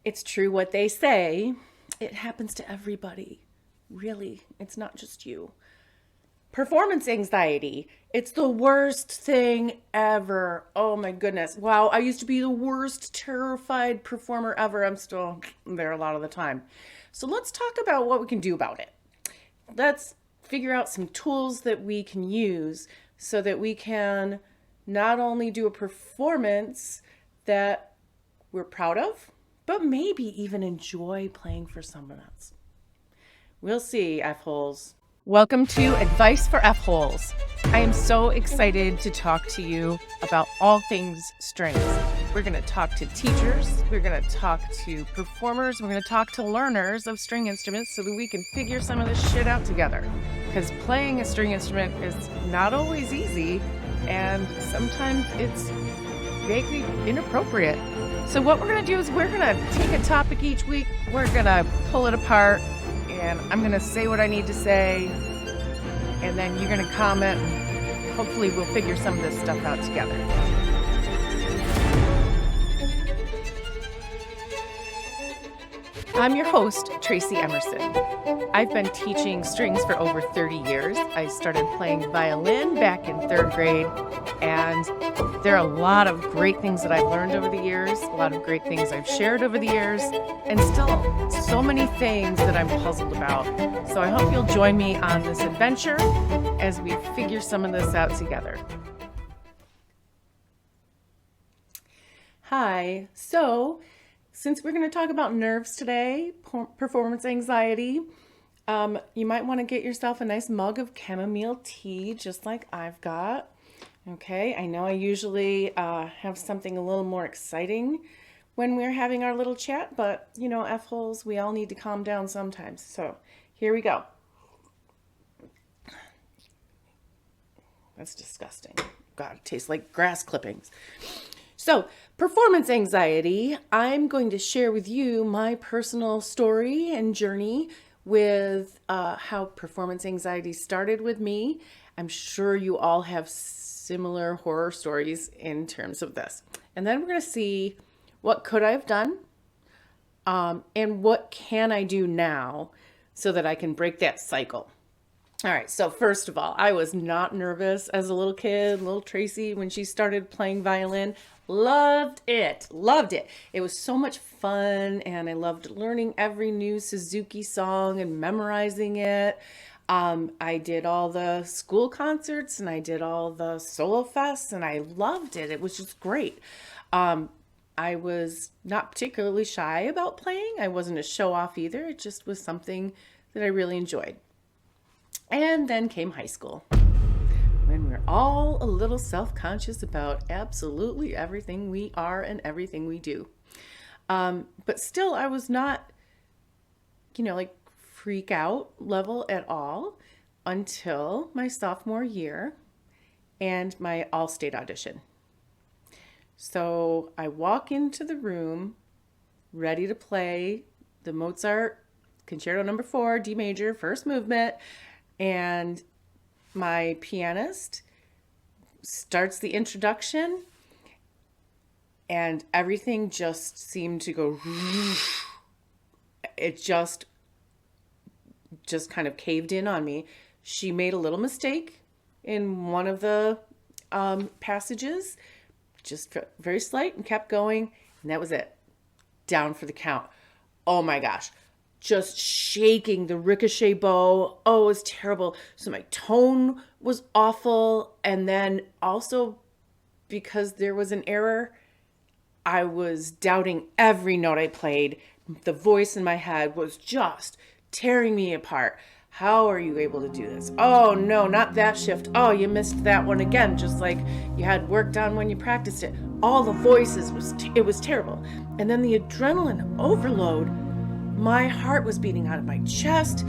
It's true what they say. It happens to everybody. Really, it's not just you. Performance anxiety. It's the worst thing ever. Oh my goodness. Wow, I used to be the worst terrified performer ever. I'm still there a lot of the time. So let's talk about what we can do about it. Let's figure out some tools that we can use so that we can not only do a performance that we're proud of, but maybe even enjoy playing for someone else. We'll see, F-holes. Welcome to Advice for F-holes. I am so excited to talk to you about all things strings. We're going to talk to teachers, we're going to talk to performers, we're going to talk to learners of string instruments so that we can figure some of this shit out together. Because playing a string instrument is not always easy, and sometimes it's vaguely inappropriate. So what we're going to do is we're going to take a topic each week, we're going to pull it apart, and I'm going to say what I need to say, and then you're going to comment. Hopefully we'll figure some of this stuff out together. I'm your host, Tracy Emerson. I've been teaching strings for over 30 years. I started playing violin back in 3rd grade, and there are a lot of great things that I've learned over the years, a lot of great things I've shared over the years, and still so many things that I'm puzzled about. So I hope you'll join me on this adventure as we figure some of this out together. Hi. So since we're going to talk about nerves today, performance anxiety, you might want to get yourself a nice mug of chamomile tea, just like I've got. Okay, I know I usually have something a little more exciting when we're having our little chat, but you know, F-holes, we all need to calm down sometimes. So here we go. That's disgusting. God, it tastes like grass clippings. So, performance anxiety, I'm going to share with you my personal story and journey with how performance anxiety started with me. I'm sure you all have similar horror stories in terms of this. And then we're going to see what could I have done and what can I do now so that I can break that cycle. All right, so first of all, I was not nervous as a little kid. Little Tracy, when she started playing violin, loved it. It was so much fun, and I loved learning every new Suzuki song and memorizing it. I did all the school concerts, and I did all the solo fests, and I loved it. It was just great. I was not particularly shy about playing. I wasn't a show off either. It just was something that I really enjoyed. And then came high school, when we're all a little self-conscious about absolutely everything we are and everything we do. But still, I was not, like freak out level at all until my sophomore year and my all-state audition. So I walk into the room ready to play the Mozart Concerto No. 4, D major, first movement. And my pianist starts the introduction, and everything just seemed to go. It just kind of caved in on me. She made a little mistake in one of the passages, just very slight, and kept going, and that was it. Down for the count. Oh my gosh. Just shaking the ricochet bow. Oh, it was terrible. So my tone was awful. And then also, because there was an error, I was doubting every note I played. The voice in my head was just tearing me apart. How are you able to do this? Oh no, not that shift. Oh, you missed that one again, just like you had worked on when you practiced it. All the voices, it was terrible. And then the adrenaline overload. My heart was beating out of my chest.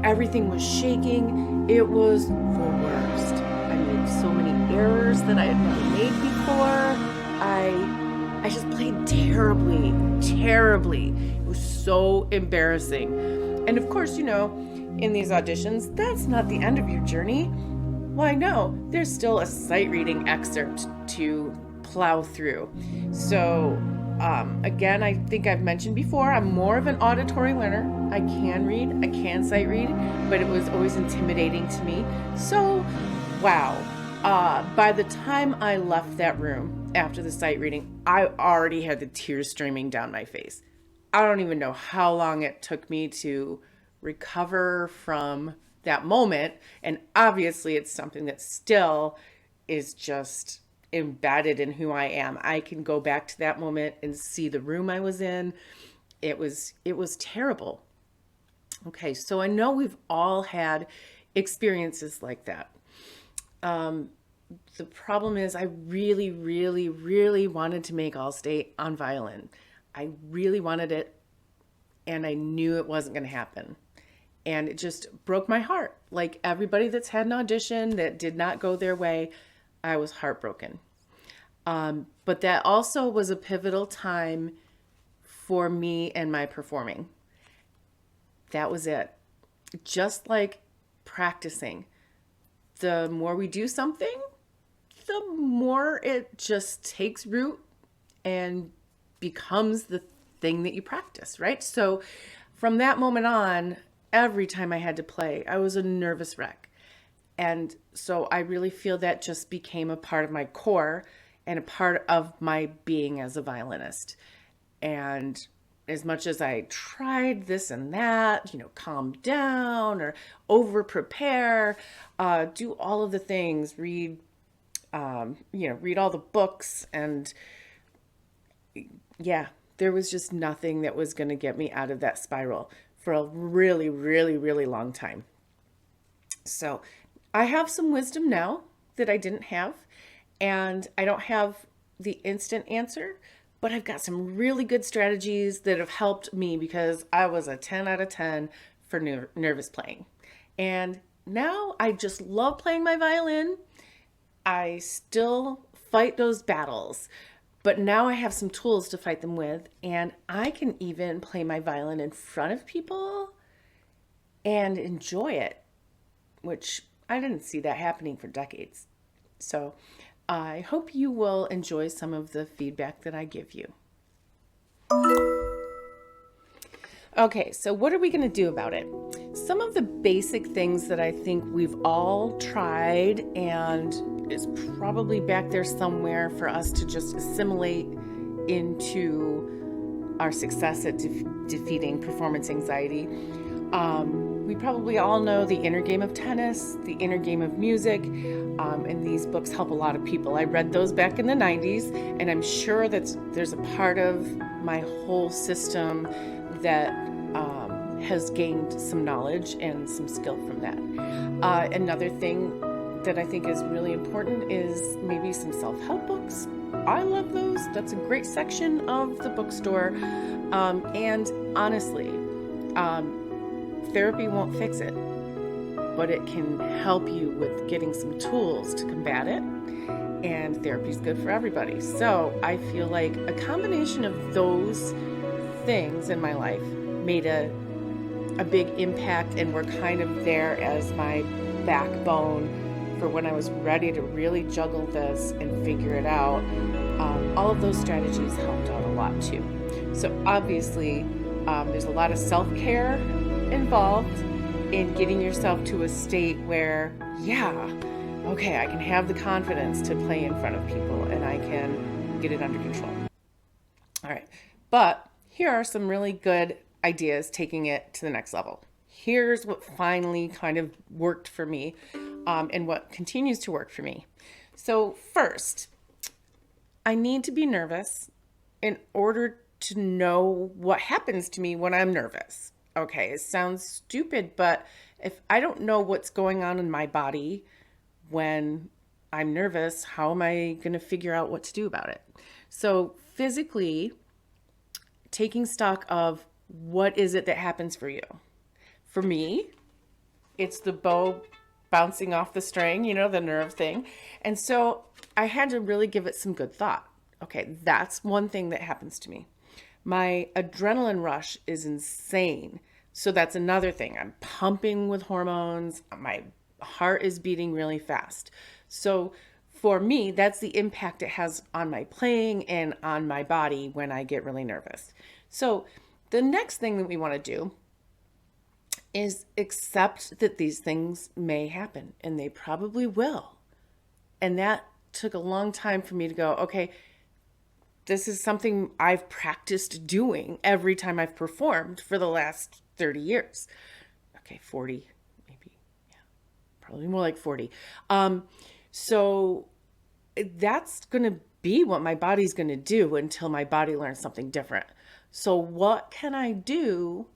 Everything was shaking. It was the worst. I made so many errors that I had never made before. I just played terribly. It was so embarrassing. And of course, in these auditions, that's not the end of your journey. Why, no, there's still a sight reading excerpt to plow through. So Again, I think I've mentioned before, I'm more of an auditory learner. I can read, I can sight read, but it was always intimidating to me. So, wow. By the time I left that room after the sight reading, I already had the tears streaming down my face. I don't even know how long it took me to recover from that moment. And obviously, it's something that still is just embedded in who I am. I can go back to that moment and see the room I was in. It was terrible. Okay, so I know we've all had experiences like that. The problem is I really, really, really wanted to make All-State on violin. I really wanted it, and I knew it wasn't going to happen. And it just broke my heart. Like everybody that's had an audition that did not go their way, I was heartbroken. But that also was a pivotal time for me and my performing. That was it. Just like practicing. The more we do something, the more it just takes root and becomes the thing that you practice, right? So from that moment on, every time I had to play, I was a nervous wreck. And so I really feel that just became a part of my core and a part of my being as a violinist. And as much as I tried this and that, calm down or over prepare, do all of the things, read all the books, and yeah, there was just nothing that was going to get me out of that spiral for a really, really, really long time. So I have some wisdom now that I didn't have, and I don't have the instant answer, but I've got some really good strategies that have helped me because I was a 10 out of 10 for nervous playing. And now I just love playing my violin. I still fight those battles, but now I have some tools to fight them with, and I can even play my violin in front of people and enjoy it, which I didn't see that happening for decades. So I hope you will enjoy some of the feedback that I give you. Okay, so what are we going to do about it? Some of the basic things that I think we've all tried and is probably back there somewhere for us to just assimilate into our success at defeating performance anxiety. We probably all know the inner game of tennis, the inner game of music, and these books help a lot of people. I read those back in the 90s, and I'm sure that there's a part of my whole system that has gained some knowledge and some skill from that. Another thing that I think is really important is maybe some self-help books. I love those. That's a great section of the bookstore. And honestly, therapy won't fix it, but it can help you with getting some tools to combat it. And therapy is good for everybody. So I feel like a combination of those things in my life made a big impact, and were kind of there as my backbone for when I was ready to really juggle this and figure it out. All of those strategies helped out a lot too. So obviously, there's a lot of self-care involved in getting yourself to a state where, okay, I can have the confidence to play in front of people and I can get it under control. All right, but here are some really good ideas taking it to the next level. Here's what finally kind of worked for me, and what continues to work for me. So first, I need to be nervous in order to know what happens to me when I'm nervous. Okay, it sounds stupid, but if I don't know what's going on in my body when I'm nervous, how am I going to figure out what to do about it? So physically, taking stock of what is it that happens for you. For me, it's the bow bouncing off the string, the nerve thing. And so I had to really give it some good thought. Okay, that's one thing that happens to me. My adrenaline rush is insane. So that's another thing. I'm pumping with hormones. My heart is beating really fast. So for me, that's the impact it has on my playing and on my body when I get really nervous. So the next thing that we want to do is accept that these things may happen, and they probably will. And that took a long time for me to go, okay, this is something I've practiced doing every time I've performed for the last 30 years. Okay, 40, maybe. Yeah, probably more like 40. So that's going to be what my body's going to do until my body learns something different. So what can I do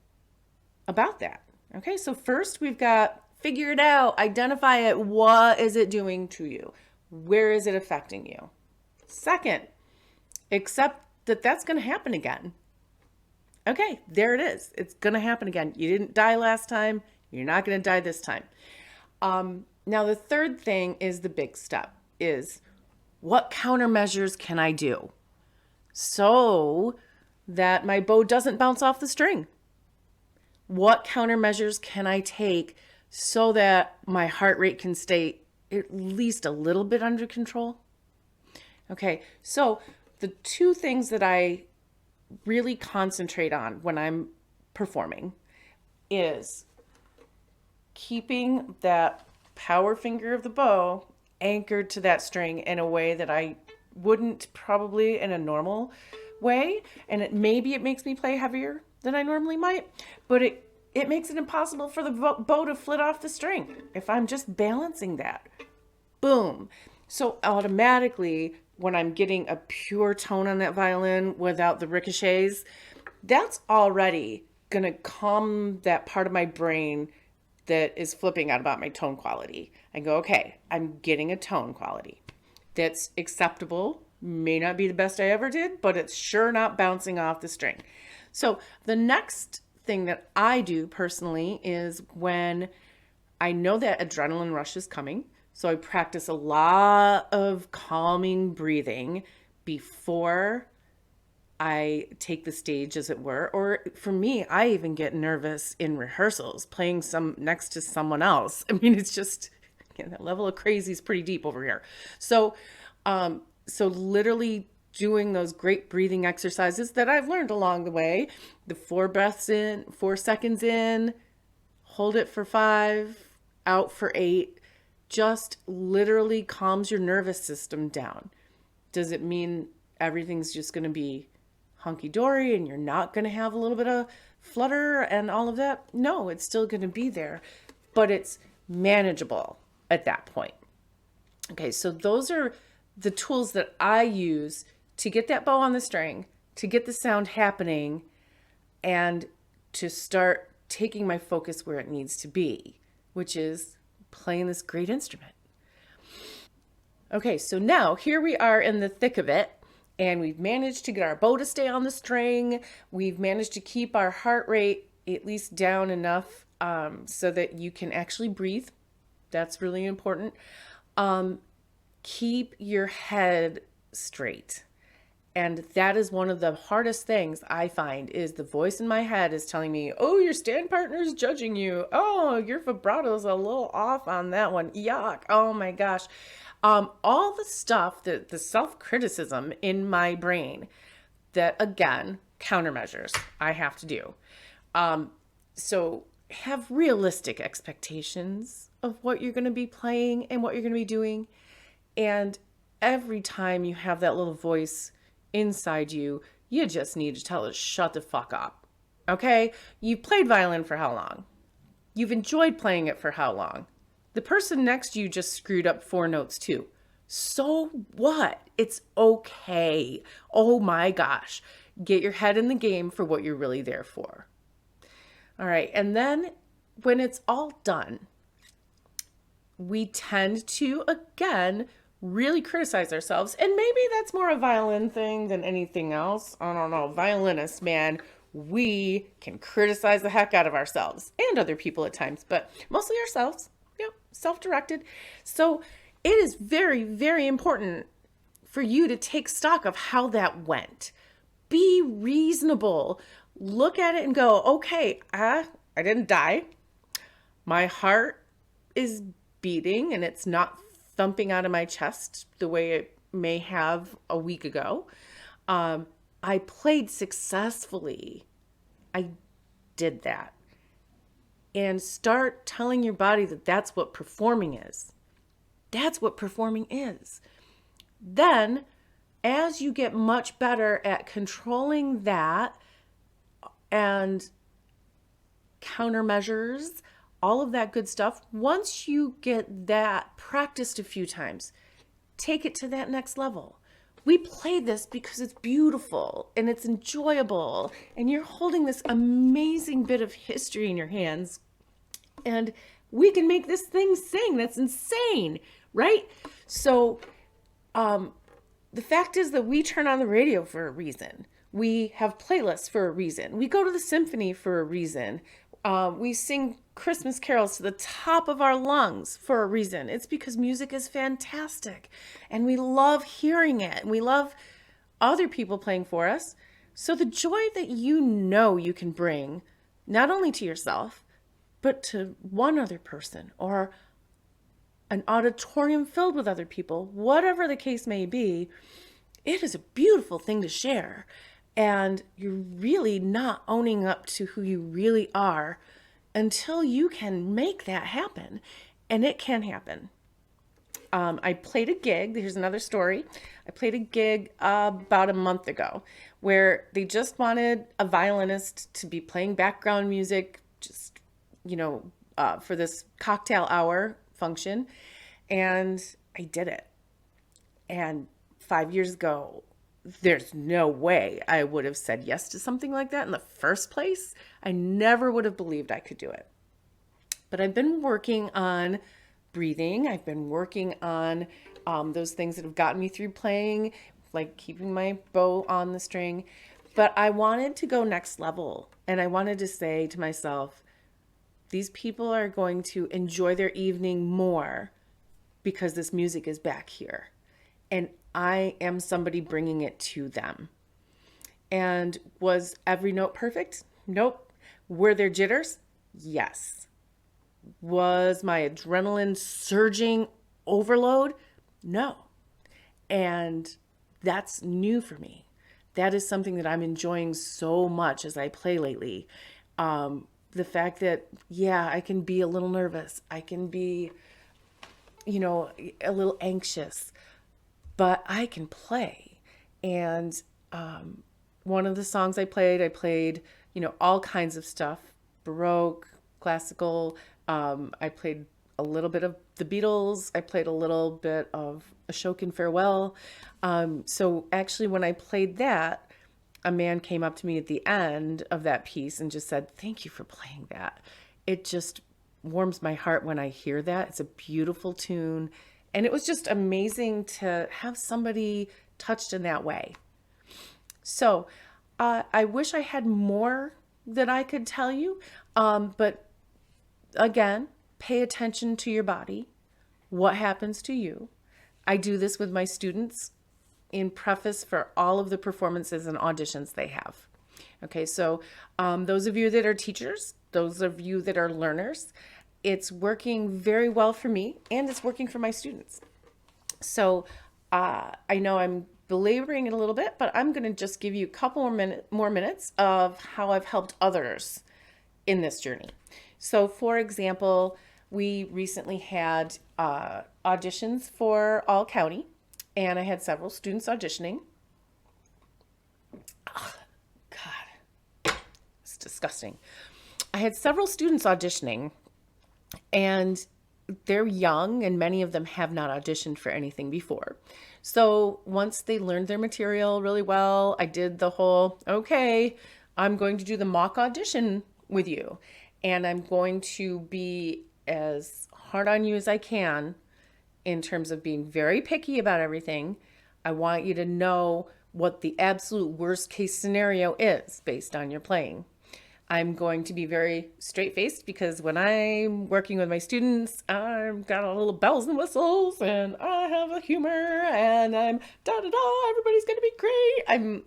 about that? Okay, so first we've got figure it out, identify it. What is it doing to you? Where is it affecting you? Second, accept that that's going to happen again. Okay, there it is. It's going to happen again. You didn't die last time. You're not going to die this time. Now, the third thing is the big step is what countermeasures can I do so that my bow doesn't bounce off the string? What countermeasures can I take so that my heart rate can stay at least a little bit under control? Okay, so the two things that I really concentrate on when I'm performing is keeping that power finger of the bow anchored to that string in a way that I wouldn't probably in a normal way. And maybe it makes me play heavier than I normally might, but it makes it impossible for the bow to flit off the string if I'm just balancing that. Boom. So automatically, when I'm getting a pure tone on that violin without the ricochets, that's already going to calm that part of my brain that is flipping out about my tone quality. I go, okay, I'm getting a tone quality that's acceptable. May not be the best I ever did, but it's sure not bouncing off the string. So the next thing that I do personally is when I know that adrenaline rush is coming, so I practice a lot of calming breathing before I take the stage, as it were. Or for me, I even get nervous in rehearsals, playing some next to someone else. I mean, it's just, that level of crazy is pretty deep over here. So literally doing those great breathing exercises that I've learned along the way, the 4 breaths in, 4 seconds in, hold it for 5, out for 8, just literally calms your nervous system down. Does it mean everything's just going to be hunky-dory and you're not going to have a little bit of flutter and all of that? No, it's still going to be there, but it's manageable at that point. Okay, so those are the tools that I use to get that bow on the string, to get the sound happening, and to start taking my focus where it needs to be, which is playing this great instrument. Okay, so now here we are in the thick of it, and we've managed to get our bow to stay on the string. We've managed to keep our heart rate at least down enough so that you can actually breathe. That's really important. Keep your head straight. And that is one of the hardest things I find, is the voice in my head is telling me, oh, your stand partner is judging you. Oh, your vibrato is a little off on that one. Yuck. Oh my gosh. All the stuff, the self-criticism in my brain that, again, countermeasures I have to do. So have realistic expectations of what you're going to be playing and what you're going to be doing. And every time you have that little voice inside you, you just need to tell it, shut the fuck up. Okay? You've played violin for how long? You've enjoyed playing it for how long? The person next to you just screwed up 4 notes too. So what? It's okay. Oh my gosh. Get your head in the game for what you're really there for. All right. And then when it's all done, we tend to, again, really criticize ourselves. And maybe that's more a violin thing than anything else. I don't know. Violinists, man, we can criticize the heck out of ourselves and other people at times, but mostly ourselves. Yep, self-directed. So it is very, very important for you to take stock of how that went. Be reasonable. Look at it and go, okay, I didn't die. My heart is beating and it's not thumping out of my chest the way it may have a week ago. I played successfully. I did that. And start telling your body that that's what performing is. That's what performing is. Then, as you get much better at controlling that and countermeasures, all of that good stuff, once you get that practiced a few times, take it to that next level. We play this because it's beautiful and it's enjoyable, and you're holding this amazing bit of history in your hands, and we can make this thing sing. That's insane, right? So the fact is that we turn on the radio for a reason. We have playlists for a reason. We go to the symphony for a reason. We sing Christmas carols to the top of our lungs for a reason. It's because music is fantastic and we love hearing it. We love other people playing for us. So the joy that you can bring not only to yourself, but to one other person or an auditorium filled with other people, whatever the case may be, it is a beautiful thing to share. And you're really not owning up to who you really are until you can make that happen. And it can happen. I played a gig. Here's another story. I played a gig about a month ago where they just wanted a violinist to be playing background music, just, for this cocktail hour function. And I did it. And 5 years ago, there's no way I would have said yes to something like that in the first place. I never would have believed I could do it. But I've been working on breathing. I've been working on those things that have gotten me through playing, like keeping my bow on the string. But I wanted to go next level. And I wanted to say to myself, these people are going to enjoy their evening more because this music is back here. And I am somebody bringing it to them. And was every note perfect? Nope. Were there jitters? Yes. Was my adrenaline surging overload? No. And that's new for me. That is something that I'm enjoying so much as I play lately. The fact that, I can be a little nervous. I can be, a little anxious. But I can play. And one of the songs I played, all kinds of stuff, Baroque, classical. I played a little bit of the Beatles. I played a little bit of Ashokan Farewell. So actually when I played that, a man came up to me at the end of that piece and just said, "Thank you for playing that." It just warms my heart when I hear that. It's a beautiful tune. And it was just amazing to have somebody touched in that way. So I wish I had more that I could tell you. But again, pay attention to your body. What happens to you? I do this with my students in preface for all of the performances and auditions they have. Okay, so those of you that are teachers, those of you that are learners, it's working very well for me and it's working for my students. So I know I'm belaboring it a little bit, but I'm going to just give you a couple more minutes of how I've helped others in this journey. So for example, we recently had auditions for All County, and I had several students auditioning. Oh, God, it's disgusting. I had several students auditioning, and they're young, and many of them have not auditioned for anything before. So once they learned their material really well, I did the whole, okay, I'm going to do the mock audition with you, and I'm going to be as hard on you as I can in terms of being very picky about everything. I want you to know what the absolute worst case scenario is based on your playing. I'm going to be very straight-faced because when I'm working with my students, I've got a little bells and whistles and I have a humor and I'm da-da-da, everybody's going to be great. I'm,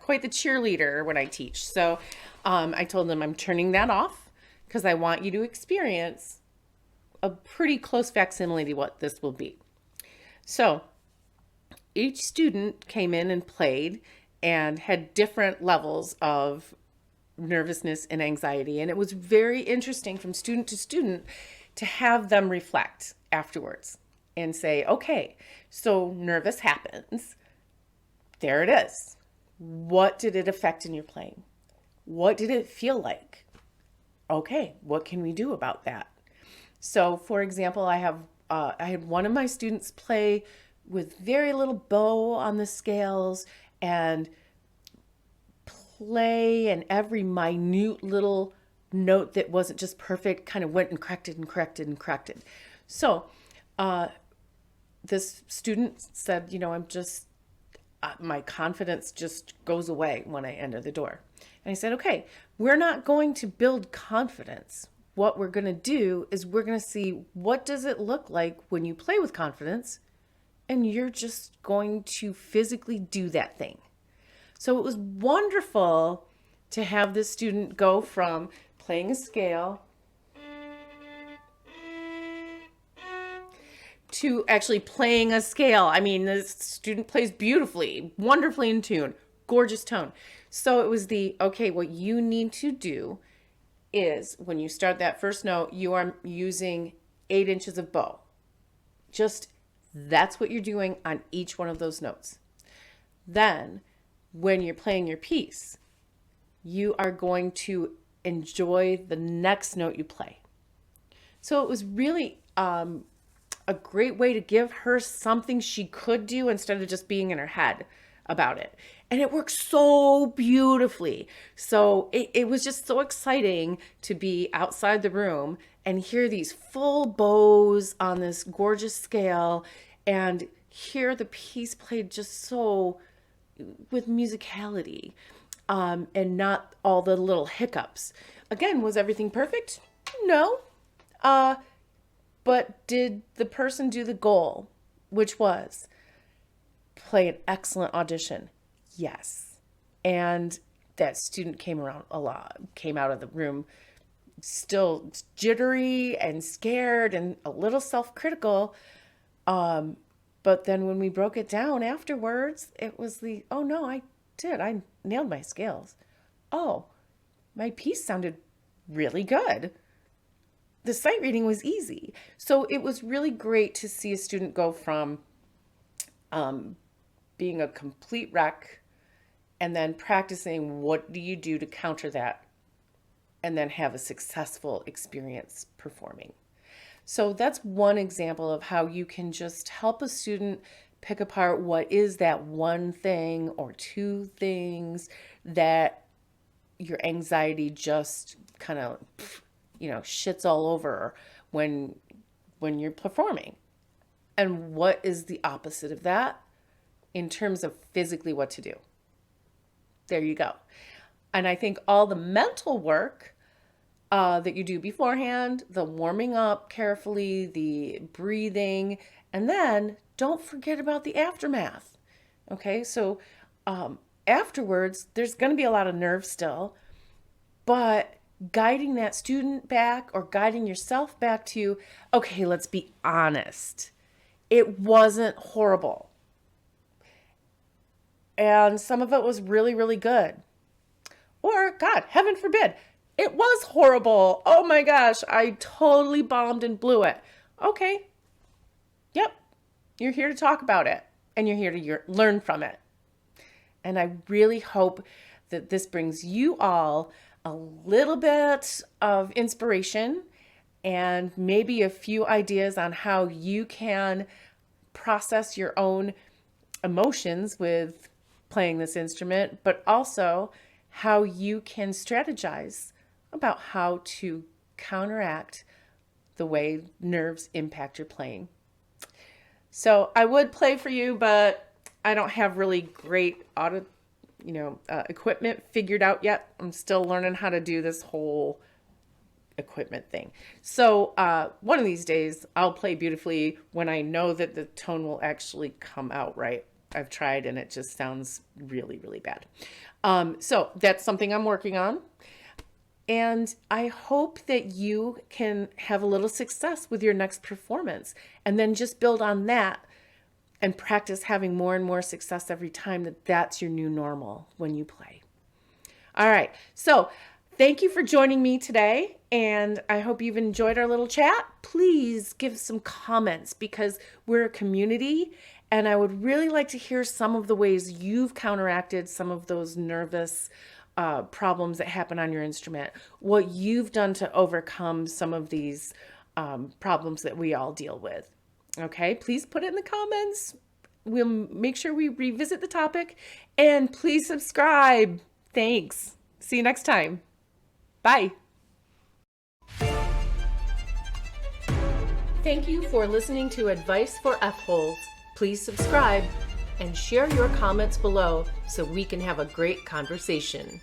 quite the cheerleader when I teach. So I told them I'm turning that off because I want you to experience a pretty close facsimile to what this will be. So each student came in and played and had different levels of nervousness and anxiety. And it was very interesting from student to student to have them reflect afterwards and say, okay, so nervous happens. There it is. What did it affect in your playing? What did it feel like? Okay, what can we do about that? So, for example, I had one of my students play with very little bow on the scales and play, and every minute little note that wasn't just perfect kind of went and corrected and corrected and corrected. So this student said, I'm just, my confidence just goes away when I enter the door. And I said, okay, we're not going to build confidence. What we're going to do is we're going to see what does it look like when you play with confidence, and you're just going to physically do that thing. So it was wonderful to have this student go from playing a scale to actually playing a scale. I mean, the student plays beautifully, wonderfully in tune, gorgeous tone. So it was okay, what you need to do is when you start that first note, you are using 8 inches of bow. Just that's what you're doing on each one of those notes. Then when you're playing your piece, you are going to enjoy the next note you play. So it was really a great way to give her something she could do instead of just being in her head about it. And it worked so beautifully. So it was just so exciting to be outside the room and hear these full bows on this gorgeous scale and hear the piece played just so with musicality, and not all the little hiccups. Again, was everything perfect? No. But did the person do the goal, which was play an excellent audition? Yes. And that student came out of the room still jittery and scared and a little self-critical. But then when we broke it down afterwards, it was oh no, I nailed my scales. Oh, my piece sounded really good. The sight reading was easy. So it was really great to see a student go from being a complete wreck and then practicing what do you do to counter that and then have a successful experience performing. So that's one example of how you can just help a student pick apart what is that one thing or two things that your anxiety just kind of, shits all over when you're performing. And what is the opposite of that in terms of physically what to do? There you go. And I think all the mental work that you do beforehand, the warming up carefully, the breathing, and then don't forget about the aftermath. Okay, so afterwards, there's going to be a lot of nerves still, but guiding that student back or guiding yourself back to, okay, let's be honest. It wasn't horrible. And some of it was really, really good. Or, God, heaven forbid, it was horrible. Oh my gosh, I totally bombed and blew it. Okay. Yep. You're here to talk about it and you're here to learn from it. And I really hope that this brings you all a little bit of inspiration and maybe a few ideas on how you can process your own emotions with playing this instrument, but also how you can strategize about how to counteract the way nerves impact your playing. So I would play for you, but I don't have really great equipment figured out yet. I'm still learning how to do this whole equipment thing. So one of these days I'll play beautifully when I know that the tone will actually come out right. I've tried and it just sounds really, really bad. So that's something I'm working on. And I hope that you can have a little success with your next performance and then just build on that and practice having more and more success every time that's your new normal when you play. All right. So thank you for joining me today. And I hope you've enjoyed our little chat. Please give some comments because we're a community. And I would really like to hear some of the ways you've counteracted some of those nervous problems that happen on your instrument, what you've done to overcome some of these problems that we all deal with. Okay, please put it in the comments. We'll make sure we revisit the topic, and please subscribe. Thanks. See you next time. Bye. Thank you for listening to Advice for F-Holes. Please subscribe and share your comments below so we can have a great conversation.